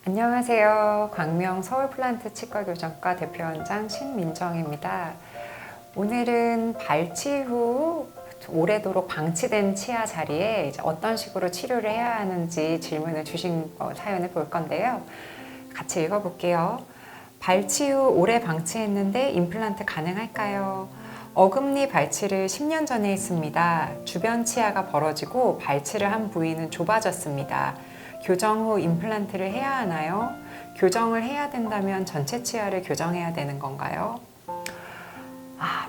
안녕하세요. 광명 서울플란트 치과교정과 대표원장 신민정입니다. 오늘은 발치 후 오래도록 방치된 치아 자리에 이제 어떤 식으로 치료를 해야 하는지 질문을 주신 사연을 볼 건데요. 같이 읽어볼게요. 발치 후 오래 방치했는데 임플란트 가능할까요? 어금니 발치를 10년 전에 했습니다. 주변 치아가 벌어지고 발치를 한 부위는 좁아졌습니다. 교정 후 임플란트를 해야 하나요? 교정을 해야 된다면 전체 치아를 교정해야 되는 건가요?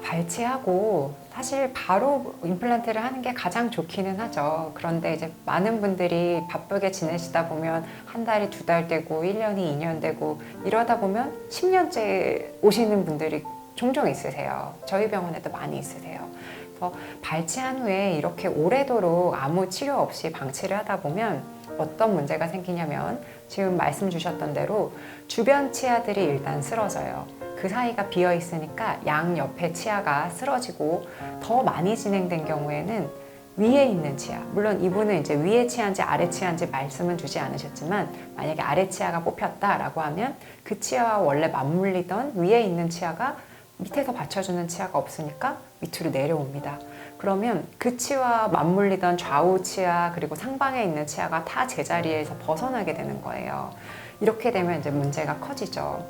발치하고 사실 바로 임플란트를 하는 게 가장 좋기는 하죠. 그런데 이제 많은 분들이 바쁘게 지내시다 보면 한 달이 2달 되고 1년이 2년 되고 이러다 보면 10년째 오시는 분들이 종종 있으세요. 저희 병원에도 많이 있으세요. 그래서 발치한 후에 이렇게 오래도록 아무 치료 없이 방치를 하다 보면 어떤 문제가 생기냐면 지금 말씀 주셨던 대로 주변 치아들이 일단 쓰러져요. 그 사이가 비어 있으니까 양 옆에 치아가 쓰러지고 더 많이 진행된 경우에는 위에 있는 치아, 물론 이분은 이제 위에 치아인지 아래 치아인지 말씀은 주지 않으셨지만 만약에 아래 치아가 뽑혔다라고 하면 그 치아와 원래 맞물리던 위에 있는 치아가 밑에서 받쳐주는 치아가 없으니까 밑으로 내려옵니다. 그러면 그 치아와 맞물리던 좌우 치아 그리고 상방에 있는 치아가 다 제자리에서 벗어나게 되는 거예요. 이렇게 되면 이제 문제가 커지죠.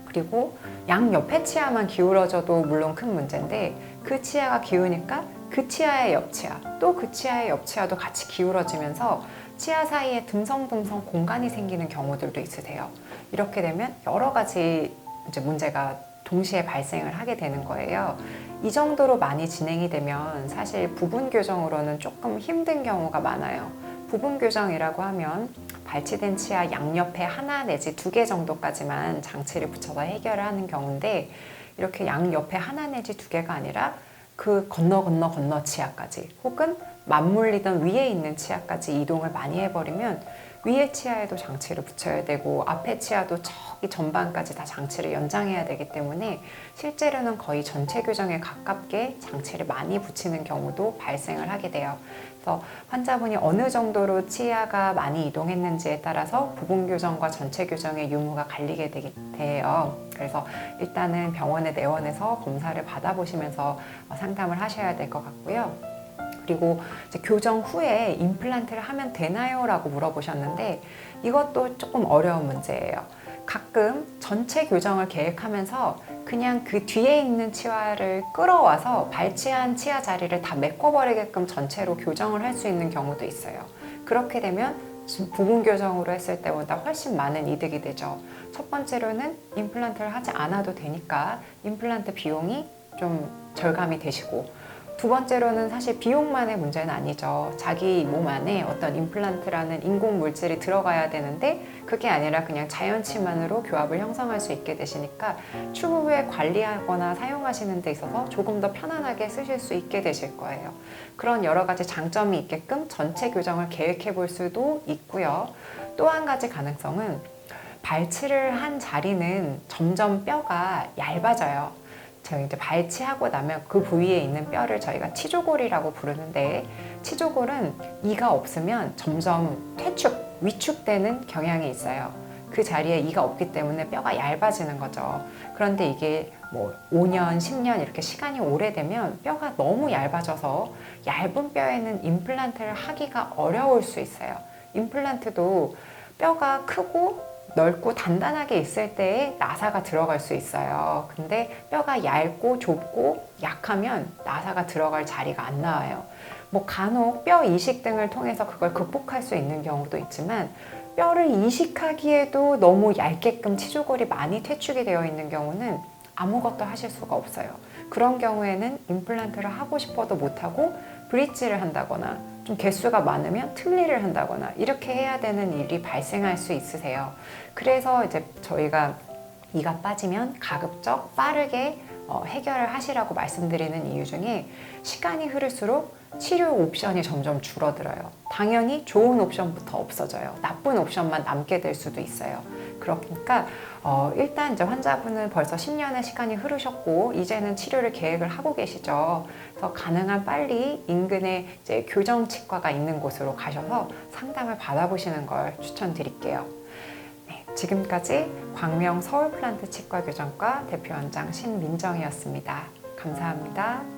그리고 양 옆에 치아만 기울어져도 물론 큰 문제인데 그 치아가 기우니까 그 치아의 옆치아 또 그 치아의 옆치아도 같이 기울어지면서 치아 사이에 듬성듬성 공간이 생기는 경우들도 있으세요. 이렇게 되면 여러 가지 이제 문제가 동시에 발생을 하게 되는 거예요. 이 정도로 많이 진행이 되면 사실 부분 교정으로는 조금 힘든 경우가 많아요. 부분 교정이라고 하면 발치된 치아 양옆에 하나 내지 2개 정도까지만 장치를 붙여서 해결을 하는 경우인데 이렇게 양옆에 하나 내지 2개가 아니라 그 건너 치아까지 혹은 맞물리던 위에 있는 치아까지 이동을 많이 해버리면 위에 치아에도 장치를 붙여야 되고 앞에 치아도 저기 전반까지 다 장치를 연장해야 되기 때문에 실제로는 거의 전체 교정에 가깝게 장치를 많이 붙이는 경우도 발생을 하게 돼요. 그래서 환자분이 어느 정도로 치아가 많이 이동했는지에 따라서 부분 교정과 전체 교정의 유무가 갈리게 돼요. 그래서 일단은 병원에 내원해서 검사를 받아보시면서 상담을 하셔야 될 것 같고요. 그리고 이제 교정 후에 임플란트를 하면 되나요? 라고 물어보셨는데 이것도 조금 어려운 문제예요. 가끔 전체 교정을 계획하면서 그냥 그 뒤에 있는 치아를 끌어와서 발치한 치아 자리를 다 메꿔버리게끔 전체로 교정을 할 수 있는 경우도 있어요. 그렇게 되면 부분 교정으로 했을 때보다 훨씬 많은 이득이 되죠. 첫 번째로는 임플란트를 하지 않아도 되니까 임플란트 비용이 좀 절감이 되시고 두 번째로는 사실 비용만의 문제는 아니죠. 자기 몸 안에 어떤 임플란트라는 인공 물질이 들어가야 되는데 그게 아니라 그냥 자연치만으로 교합을 형성할 수 있게 되시니까 추후에 관리하거나 사용하시는 데 있어서 조금 더 편안하게 쓰실 수 있게 되실 거예요. 그런 여러 가지 장점이 있게끔 전체 교정을 계획해 볼 수도 있고요. 또 한 가지 가능성은 발치를 한 자리는 점점 뼈가 얇아져요. 저희 이제 발치하고 나면 그 부위에 있는 뼈를 저희가 치조골이라고 부르는데 치조골은 이가 없으면 점점 위축되는 경향이 있어요. 그 자리에 이가 없기 때문에 뼈가 얇아지는 거죠. 그런데 이게 뭐 5년, 10년 이렇게 시간이 오래되면 뼈가 너무 얇아져서 얇은 뼈에는 임플란트를 하기가 어려울 수 있어요. 임플란트도 뼈가 크고 넓고 단단하게 있을 때에 나사가 들어갈 수 있어요. 근데 뼈가 얇고 좁고 약하면 나사가 들어갈 자리가 안 나와요. 뭐 간혹 뼈 이식 등을 통해서 그걸 극복할 수 있는 경우도 있지만 뼈를 이식하기에도 너무 얇게끔 치조골이 많이 퇴축이 되어 있는 경우는 아무것도 하실 수가 없어요. 그런 경우에는 임플란트를 하고 싶어도 못하고 브릿지를 한다거나 좀 개수가 많으면 틀니를 한다거나 이렇게 해야 되는 일이 발생할 수 있으세요. 그래서 이제 저희가 이가 빠지면 가급적 빠르게 해결을 하시라고 말씀드리는 이유 중에 시간이 흐를수록 치료 옵션이 점점 줄어들어요. 당연히 좋은 옵션부터 없어져요. 나쁜 옵션만 남게 될 수도 있어요. 그러니까 일단 이제 환자분은 벌써 10년의 시간이 흐르셨고 이제는 치료를 계획을 하고 계시죠. 그래서 가능한 빨리 인근에 이제 교정치과가 있는 곳으로 가셔서 상담을 받아보시는 걸 추천드릴게요. 네, 지금까지 광명 서울플란트 치과교정과 대표원장 신민정이었습니다. 감사합니다.